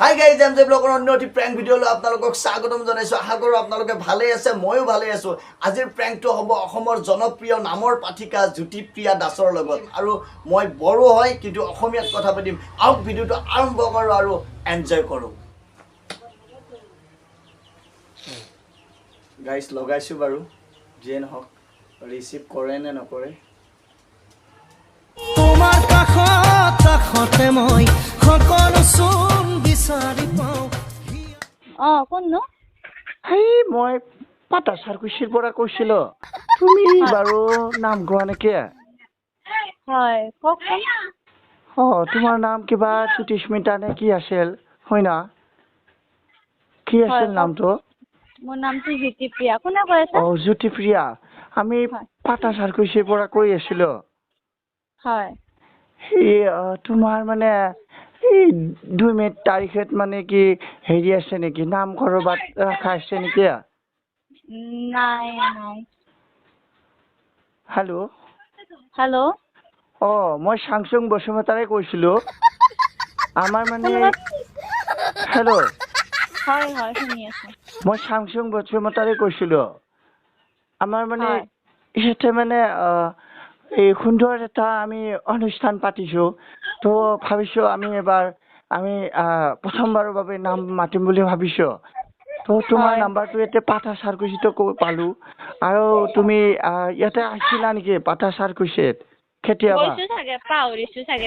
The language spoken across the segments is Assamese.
হাই গাইজ এম জে ব্লগৰ অন্য এটি প্ৰেংক ভিডিঅ'লৈ আপোনালোকক স্বাগতম জনাইছোঁ। আশা কৰোঁ আপোনালোকে ভালেই আছে, ময়ো ভালেই আছোঁ। আজিৰ প্ৰেংকটো হ'ব অসমৰ জনপ্ৰিয় নামৰ পাঠিকা জ্যোতিপ্ৰিয়া দাসৰ লগত। আৰু মই বড়ো হয় কিন্তু অসমীয়াত কথা পাতিম। আহক ভিডিঅ'টো আৰম্ভ কৰোঁ আৰু এনজয় কৰোঁ। গাইজ লগাইছোঁ বাৰু, যিয়ে নহওক ৰিচিভ কৰে নে নকৰে। তোমাৰ কাষতে মই সকলো চোন বিচাৰি পাওঁ। কোননো? এই মই পাটাচাৰকুছিৰ পৰা কৈছিলো। তুমি বাৰু নাম গোৱা নেকি? হয়, কওকচোন। তোমাৰ নাম কিবা জ্যোতিস্মিতা নে কি আছিল, হয় না? কি আছিল নামটো? মোৰ নামটো জ্যোতিপ্ৰিয়া। কোনে কৈ আছে? জ্যোতিপ্ৰিয়া। আমি পাটাচাৰকুছিৰ পৰা কৈ আছিলো। হয়। তোমাৰ মানে এই 2 মে তাৰিখত মানে কি হেৰি আছে নেকি, নাম কৰবাত ৰখা আছে নেকি? নাই। হেল্ল'। হেল্ল'। মই চাংচুং বসুমতাৰে কৈছিলো। আমাৰ মানে হেল্ল'। হয়, শুনি আছো। মই চাংচুং বসুমতাৰে কৈছিলো। আমাৰ মানে ইয়াতে মানে এই সুন্দৰ এটা আমি অনুষ্ঠান পাতিছো। তো ভাবিছো আমি এবাৰ প্ৰথমবাৰৰ বাবে নাম মাতিম বুলি ভাবিছো। তো তোমাৰ নাম্বাৰটো ইয়াতে পাটাচাৰকুছিতো পালো। আৰু তুমি ইয়াতে আহিছিলা নেকি পাটাচাৰকুছিত কেতিয়াবা? গৈছো চাগে, পাহৰিছো চাগে।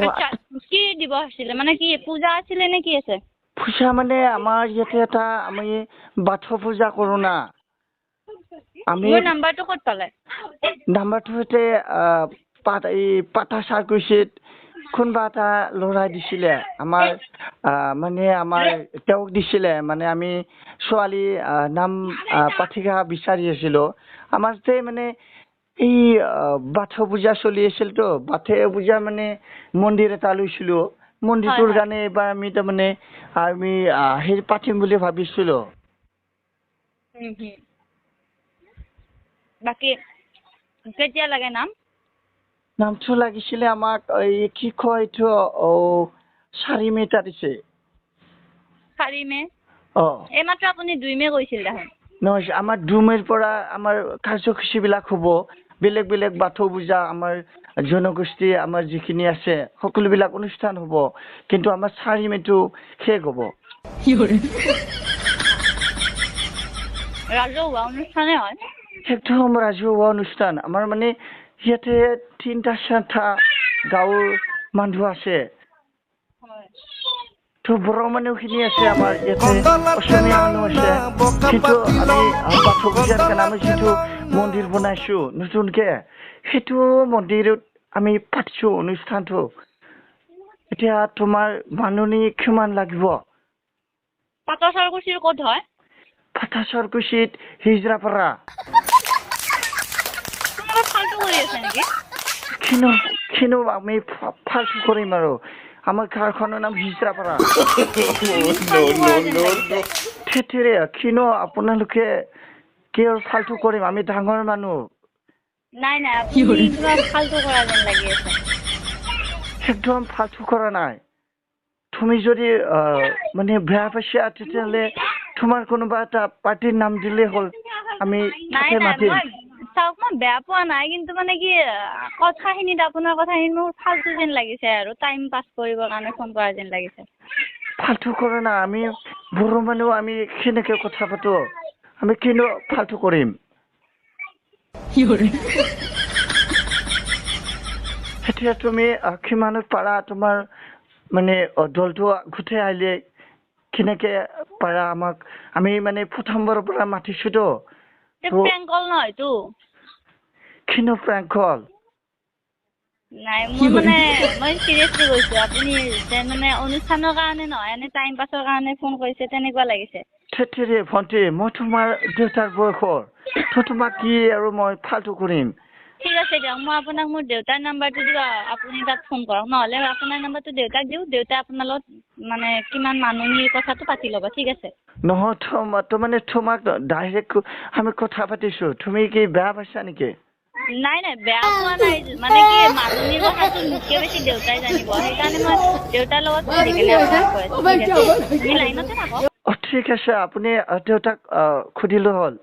আচ্ছা, কি দিৱস আছিলে? মানে কি পূজা আছিলে নে কি আছে? পূজা মানে আমাৰ ইয়াতে এটা আমি বাথৌ পূজা কৰো না। আমি মোৰ নাম্বাৰটো ক'ত পালে? নাম্বাৰটো ইয়াতে পাটাচাৰকুছিত কোনোবা এটা ল'ৰাই দিছিলে। আমাৰ মানে আমাৰ তেওঁক দিছিলে। মানে আমি ছোৱালী নাম পাঠিকা বিচাৰি আছিলো। আমাৰ যে মানে এই বাথৌ পূজা চলি আছিলতো, বাথৌ পূজা মানে মন্দিৰ এটা লৈছিলো। মন্দিৰটোৰ কাৰণে এইবাৰ আমি তাৰমানে হেৰি পাতিম বুলি ভাবিছিলো। বাকী কেতিয়া লাগে নাম? নামটো লাগিছিলে আমাক এই কি কয় এইটো 4 মে তাৰিখে। 4 মে? এইমাত্ৰ আপুনি 2 মে কৈছিল দেখোন। নহয়, আমাৰ 2 মেৰ পৰা আমাৰ কাৰ্যসূচী বিলাক হ'ব। বেলেগ বেলেগ বাথৌ পূজা আমাৰ জনগোষ্ঠী আমাৰ যিখিনি আছে সকলোবিলাক অনুষ্ঠান হ'ব। কিন্তু আমাৰ 4 মেটো শেষ হ'ব। ৰাজহুৱা অনুষ্ঠানে হয়? একদম ৰাজহুৱা অনুষ্ঠান। আমাৰ মানে ইয়াতে 3-4টা গাঁৱৰ মানুহ আছে। তো বড়ো মানুহখিনি আছে, আমাৰ ইয়াতে অসমীয়া মানুহ আছে। কিন্তু আমি বাথৌ পূজাৰ কাৰণে আমি যিটো মন্দিৰ বনাইছো নতুনকে, সেইটো মন্দিৰত আমি পাতিছো অনুষ্ঠানটো। এতিয়া তোমাৰ মানুহ কিমান লাগিব? পাটাচাৰকুছিৰ ক'ত হয়? পাটাচাৰকুছিত হিজৰাপাৰা। তোমালোকে ফাল্টু কৰি আছে নেকি? কিনো আমি ফাল্টু কৰিম আৰু। আমাৰ ঘৰখনৰ নাম হিজৰাপাৰা। থেতেৰে কিনো আপোনালোকে কিয় ফাল্টু কৰিম? আমি ডাঙৰ মানুহ। নাই, আপুনি কিবা ফাল্টু কৰা যেন লাগি আছে। একদম ফাল্টু কৰা নাই। তুমি যদি মানে বেয়া পাইছা তেতিয়াহ'লে তোমাৰ কোনোবা এটা পাৰ্টিৰ নাম দিলেই হ'ল, আমি তাতে মাতিম। চাওক, মই বেয়া পোৱা নাই, কিন্তু মানে কি কথাখিনিত আপোনাৰ কথাখিনি মোৰ ফাল্টু যেন লাগিছে আৰু টাইম পাছ কৰিবৰ কাৰণে ফোন কৰা যেন লাগিছে। ফাল্টু কৰা নাই। আমি বড়ো মানুহ, আমি কেনেকে কথা পাতো? আমি কিনো ফাল্টু কৰিম? এতিয়া তুমি কিমানত পাৰা? তোমাৰ মানে দলটো গোটেই আহিলে কেনেকে পাৰা আমাক? আমি মানে প্ৰথমবাৰৰ পৰা মাতিছোতো। প্ৰেংক কল নহয়তো। কিনো প্ৰেংক কল? নাই, মই চিৰিয়াছলি কৈছো। আপুনি মানে অনুষ্ঠানৰ কাৰণে নহয়, এনে টাইম পাছৰ কাৰণে ফোন কৰিছে তেনেকুৱা লাগিছে। থেতেৰে ভণ্টি, মই তোমাৰ দেউতাৰ বয়সৰ, তো তোমাক কি আৰু মই ফাল্টু কৰিম? ঠিক আছে দিয়ক, মই আপোনাক মোৰ দেউতাৰ নাম্বাৰটো দিওঁ, আপুনি তাত ফোন কৰক। নহ'লে আপোনাৰ নাম্বাৰটো দেউতাক দিওঁ, দেউতাই আপোনাৰ লগত মানে কিমান মানুহৰ কথাটো পাতি ল'ব। ঠিক আছে? নহয়, মানে তোমাক ডাইৰেক্ট আমি কথা পাতিছো। তুমি কি বেয়া পাইছা নেকি? নাই নাই বেয়া পোৱা নাই মানে কি মাজনীৰ কথাটো মোতকে বেছি দেউতাই জানিব সেইকাৰণে মই দেউতাৰ লগত সুধি কেনে আপোনাক কৈ আছো তুমি লাইনতে থাকক ঠিক আছে আপুনি দেউতাক সুধিলো হ'ল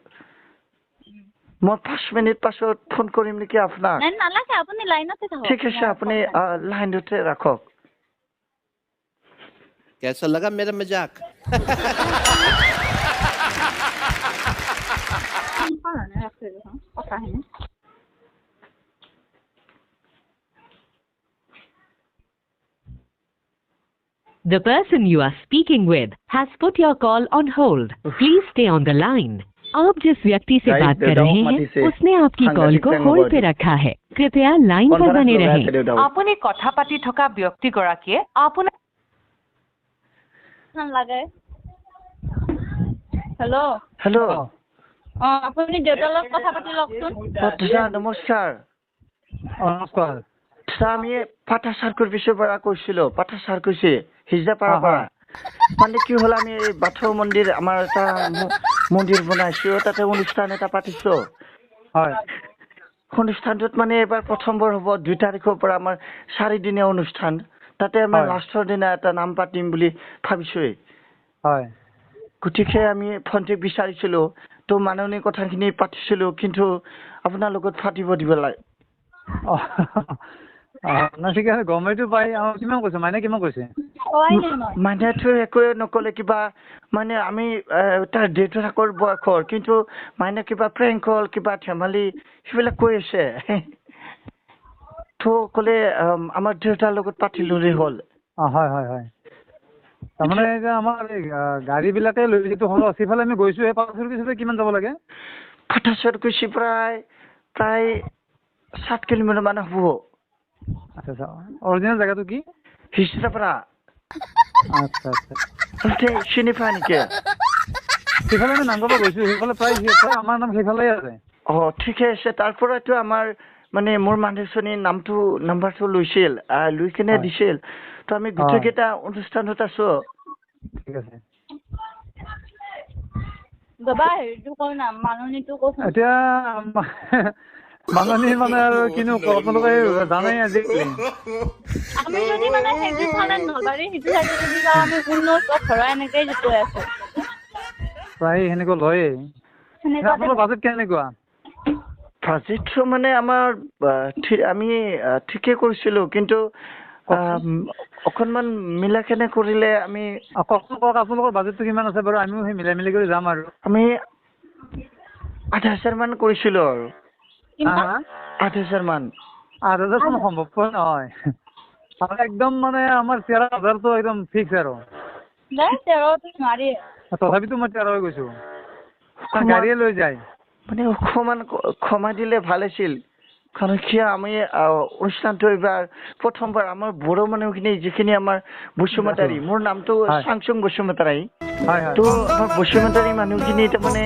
মই 5 মিনিট পাছত ফোন কৰিম নেকি আপোনাক নাই নালাগে আপুনি লাইনতে থাকক ঠিক আছে আপুনি লাইনতে ৰাখক कैसा लगा मेरा मजाक কথাখিনি The person you are speaking with has put your call on hold. Please stay on the line. आप जिस व्यक्ति से बात कर रहे हैं उसने आपकी कॉल को होल्ड पे रखा है कृपया लाइन पर बने रहें আপুনি কথা পাতি থকা ব্যক্তিগৰাকীয়ে আপোনাৰ লাগে হেল্ল' হেল্ল' আপুনি দেউতাৰ লগত কথা পাতি লওকচোন দাদা নমস্কাৰ নমস্কাৰ আমি পাটা চাৰ্কুৰ পিছৰ পৰা কৈছিলো পাটা চাৰ কৈছে হিজাপাৰা পৰা মানে কি হ'ল আমি বাথৌ মন্দিৰ আমাৰ এটা মন্দিৰ বনাইছো তাতে অনুষ্ঠান এটা পাতিছো হয় অনুষ্ঠানটোত মানে এবাৰ প্ৰথমবাৰ হ'ব 2 তাৰিখৰ পৰা আমাৰ 4 দিনীয়া অনুষ্ঠান তাতে আমাৰ লাষ্টৰ দিনা এটা নাম পাতিম বুলি ভাবিছো হয় গতিকে আমি ফোনতে বিচাৰিছিলো তো মাননীয় কথাখিনি পাতিছিলো কিন্তু আপোনাৰ লগত পাতিব দিব লাগে না ঠিক আছে গমেইটো পাই কিমান কৈছে মানে কিমান কৈছে মাইনাটো একো নকলে কিবা মানে আমি তাৰ দেউতাকৰ বয়সৰ কিন্তু মাইনা কিবা প্ৰেংক হ'ল কিবা ধেমালি সেইবিলাক কৈ আছে তো ক'লে আমাৰ দেউতাৰ লগত পাতিলোৰে হ'ল হয় হয় হয় তাৰমানে এতিয়া আমাৰ গাড়ীবিলাকে লৈ যিটো হ'ল সিফালে আমি গৈছো এই পাছৰ কিমান যাব লাগে ফাটাছৰ কৈছে প্ৰায় 7 কিলোমিটাৰ মান হ'ব আচ্ছা আচ্ছা অৰিজিনেল জেগাটো কি হিজৰাপাৰা আচ্ছা আচ্ছা চিনি পায় নেকি সিফালে আমি নামঘৰ গৈছো সেইফালে প্ৰায় আমাৰ নাম সেইফালে আছে ঠিকে আছে তাৰ পৰাতো আমাৰ মানে মোৰ মানুহজনীৰ নাম্বাৰটো লৈছিল লৈ কিনে দিছিল তো আমি গোটেইকেইটা অনুষ্ঠানত আছো ঠিক আছে বাবা হেৰিটো কওঁ না মাননীটো কৈছো এতিয়া মাননী মানে আৰু কিনো আপোনালোকে জানেই আজি আমি যদি মানে সেইটো ফালে নলবাৰী সিটো চাইডে যদি যাওঁ আমি 19 ঘৰৰ এনেকৈ কৈ আছো প্ৰায় সেনেকুৱা লয়েই আপোনালোকৰ বাজেট কেনেকুৱা বাজেটটো মানে আমাৰ আমি ঠিকে কৰিছিলো কিন্তু অকণমান মিলা কেনে কৰিলে আমি আপোনালোকৰ বাজেটটো কিমান আছে বাৰু আমিও সেই মিলাই মিলি কৰি যাম আৰু আমি 8,000 মান কৰিছিলো আৰু 8,000 মান 8,000 সম্ভৱপৰ নহয় একদম মানে আমাৰ 13,000টো একদম ফিক্স আৰু তথাপিতো মই 13 গৈছো গাড়ীয়ে লৈ যায় মানে অকণমান কমাই দিলে ভাল আছিল কাৰণ কিয় আমি অনুষ্ঠানটো এইবাৰ প্ৰথমবাৰ আমাৰ বড়ো মানুহখিনি যিখিনি আমাৰ বসুমতাৰী মোৰ নামটো চাংচুং বসুমতাৰী তো আমাৰ বসুমতাৰী মানুহখিনি তাৰমানে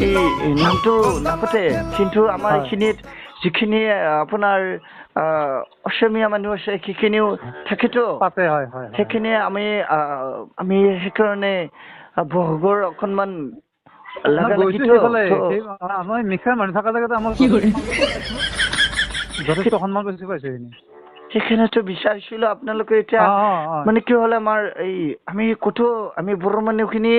এই নামটো নাপাতে কিন্তু আমাৰ এইখিনিত যিখিনি আপোনাৰ অসমীয়া মানুহ আছে সেইখিনিও থাকেতো সেইখিনি আমি সেইকাৰণে বহাগৰ অকণমান মিক্সাৰ মানুহ থকা জেগাতে আমাৰ যথেষ্ট সন্মান পাইছো সেইখিনিতো বিচাৰিছিলো আপোনালোকে এতিয়া মানে কি হ'ল আমাৰ এই আমি বড়ো মানুহখিনি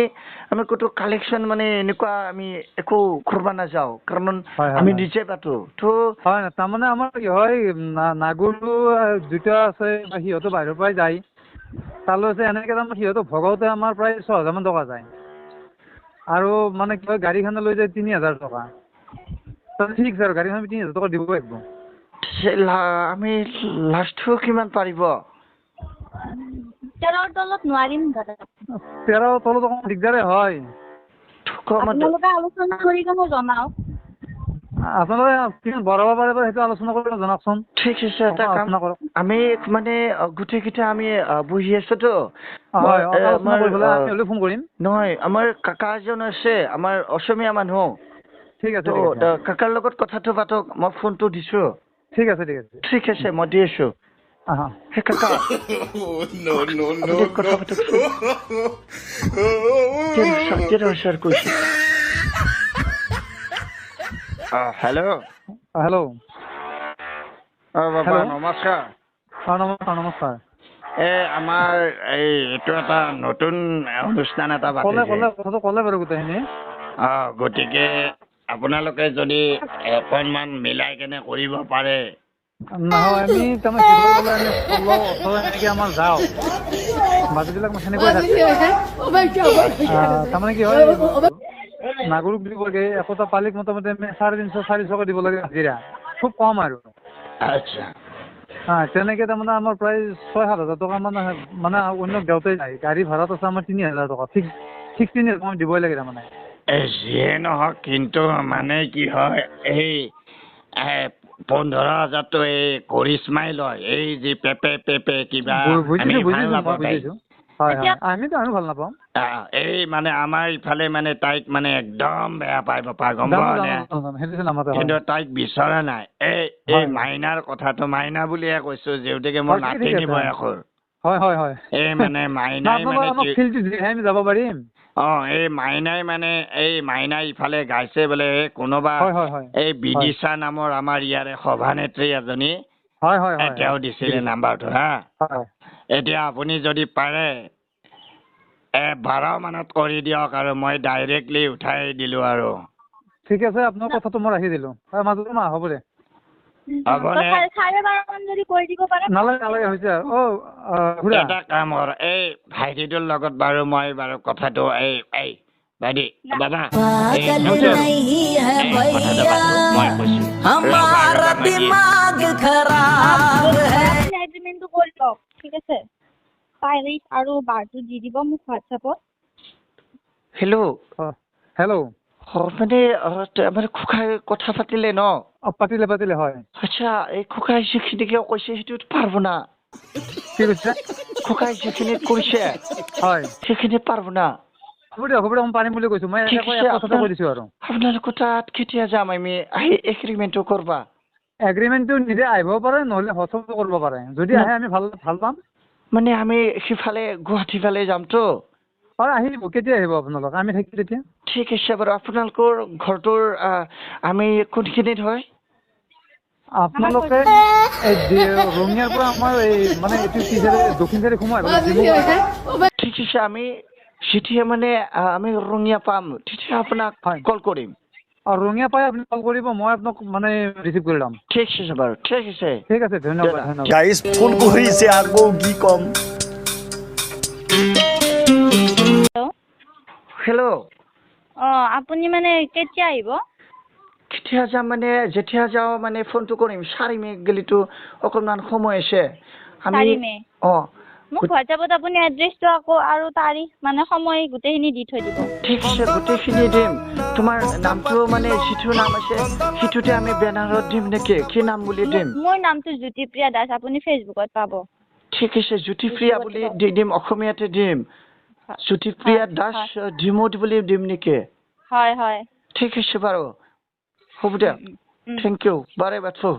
আমি ক'তো কালেকশ্যন মানে এনেকুৱা আমি একো কৰিব নাযাওঁ কাৰণ আমি নিজে পাতো তো হয় তাৰমানে আমাৰ কি হয় নাগুৰু দুটা আছে সিহঁতো বাহিৰৰ পৰাই যায় তালৈ আছে এনেকৈ তাৰমানে সিহঁতক ভগাওঁতে আমাৰ প্ৰায় 6,000 মান টকা যায় আৰু মানে কি হয় গাড়ীখন লৈ যায় 3,000 টকা ঠিক আছে আৰু গাড়ীখন 3,000 টকা দিব লাগিব আমি লাষ্টটো কিমান পাৰিব 13 তলত নোৱাৰিম দাদা 13 তলত অকণ দিগদাৰে হয় আপোনালোকে আলোচনা কৰি কেনে জনাওক আপোনালোকে কিমান বঢ়াব পাৰে সেইটো আলোচনা কৰি জনাওকচোন ঠিক আছে এটা কাম আমি মানে গোটেইকেইটা আমি বহি আছোতো ফোন কৰিম নহয় আমাৰ কাকা এজন আছে আমাৰ অসমীয়া মানুহ ঠিক আছে কাকাৰ লগত কথাটো পাতক মই ফোনটো দিছো ঠিক আছে ঠিক আছে মই দি আছো হে কাকা কথা পাতক হেল্ল' বাবা Hello? নমস্কাৰ। নমস্কাৰ নমস্কাৰ। আমাৰ এইটো এটা নতুন অনুষ্ঠান এটা ক'লে পাতিছে। কথাটো ক'লে বাৰু গোটেইখিনি। গতিকে আপোনালোকে যদি অকণমান মিলাই কেনে কৰিব পাৰে। নহয় আমি তাৰমানে শিৱৰ গ'লে আমি ওচৰৰ এনেকৈ আমাৰ যাওঁ বাজেটবিলাক সেনেকৈ থাকে। তাৰমানে কি হয় নাগৰিক বুলি কয় একোটা পালিক মোটামুটি আমি 350-400কৈ দিব লাগে হাজিৰা, খুব কম আৰু। আচ্ছা। তেনেকৈ তাৰমানে আমাৰ প্ৰায় 6-7 হাজাৰ টকা মানে অন্য দেওঁতে যায়। গাড়ী ভাড়াত আছে আমাৰ 3,000 টকা, ঠিক 3,000 টকা দিবই লাগে তাৰমানে। যিয়ে নহওক কিন্তু মানে কি হয় এই 15,000টো এই কৰিশ্মাই লয়, এই যি পেপে কিবা আমি ভাল নাপাওঁ তাইক। হয় হয়, আমিতো ভাল নাপাওঁ। এই মানে আমাৰ ইফালে মানে তাইক মানে একদম বেয়া পাই বাপা, গম পোৱা নে? কিন্তু তাইক বিচৰা নাই। এই মাইনাৰ কথাটো মাইনা বুলিয়ে কৈছো, যিহেতুকে মোৰ নাতিনি বয়সৰ। হয় হয় হয়। এই মানে মাইনাই মানে আমি যাব পাৰিম। এই মাইনাই মানে মাইনাই ইফালে গাইছে বোলে কোনোবা এই বিদিশা নামৰ আমাৰ ইয়াৰে সভানেত্ৰী এজনী তেওঁ দিছিলে নাম্বাৰটো হা। এতিয়া আপুনি যদি পাৰে 12 মানত কৰি দিয়ক আৰু মই ডাইৰেক্টলি উঠাই দিলো আৰু। ঠিক আছে, আপোনাৰ কথাটো মই ৰাখি দিলো। মাজতে হ'ব দে। নালাগে হৈছে আৰু। এটা কাম কৰ, এই ভাইটিটোৰ লগত বাৰু মই বাৰু কথাটো ভাইটি বাবা এগ্ৰিমেণ্টটো কৰি লওক, ঠিক আছে? তাৰিখ আৰু বাৰটো দি দিব মোক হোৱাটছএপত। হেল্ল'। হেল্ল'। মানে খুখাই কথা পাতিলে ন? পাতিলে হয়। আচ্ছা, এই খুখাই যিখিনিকে কৈছে সেইটো পাৰব না? কি কৈছে? খুখাই যিখিনি কৈছে হয় সেইখিনি পাৰব না? হ'ব দিয়ক মই পাৰিম বুলি কৈছো। মই কথাটো কৈ দিছো আৰু। আপোনালোকৰ তাত কেতিয়া যাম আমি এগ্ৰিমেণ্টটো কৰবা? এগ্ৰিমেণ্টটো নিজে আহিব পাৰে, নহ'লে হোৱাটছএপটো কৰিব পাৰে। যদি আহে আমি ভাল পাম। মানে আমি সিফালে গুৱাহাটী ফালে যামতো। আহিব, কেতিয়া আহিব আপোনালোক? আমি থাকিম তেতিয়া। ঠিক আছে বাৰু। আপোনালোকৰ ঘৰটোৰ আমি কোনখিনিত হয়? আপোনালোকে ৰঙিয়াৰ পৰা আমাৰ মানে এইটো দক্ষিণ চাইডে সোমাই। ঠিক আছে, আমি যেতিয়া মানে আমি ৰঙিয়া পাম তেতিয়া আপোনাক কল কৰিম। ৰঙিয়া পাই আপুনি কল কৰিব, মই আপোনাক মানে ৰিচিভ কৰি ল'ম। ঠিক আছে বাৰু, ঠিক আছে। ঠিক আছে, ধন্যবাদ। গাইজ ফোন কৰিছে, আকৌ কি ক'ম। হেল্ল'। আপুনি মানে কেতিয়া আহিব? কেতিয়া যাম মানে যেতিয়া যাওঁ মানে ফোনটো কৰিম। 4 মে গেলিতো অকণমান সময় আছে। 4 মে? মোক হোৱাটছএপত আপুনি এড্ৰেছটো আকৌ আৰু তাৰিখ মানে সময় গোটেইখিনি দি থৈ দিব। ঠিক আছে, গোটেইখিনি দিম। তোমাৰ নামটো মানে যিটো নাম আছে সেইটোতে আমি বেনাৰত দিম নেকি? কি নাম বুলি দিম? মোৰ নামটো জ্যোতিপ্ৰিয়া দাস, আপুনি ফেচবুকত পাব। ঠিক আছে, জ্যোতিপ্ৰিয়া বুলি দি দিম, অসমীয়াতে দিম। জ্যোতিপ্ৰিয়া দাস ডিমোট বুলি দিম নেকি? হয় হয়। ঠিক আছে বাৰু, হ'ব দিয়ক। থেংক ইউ, বাৰে বাথো।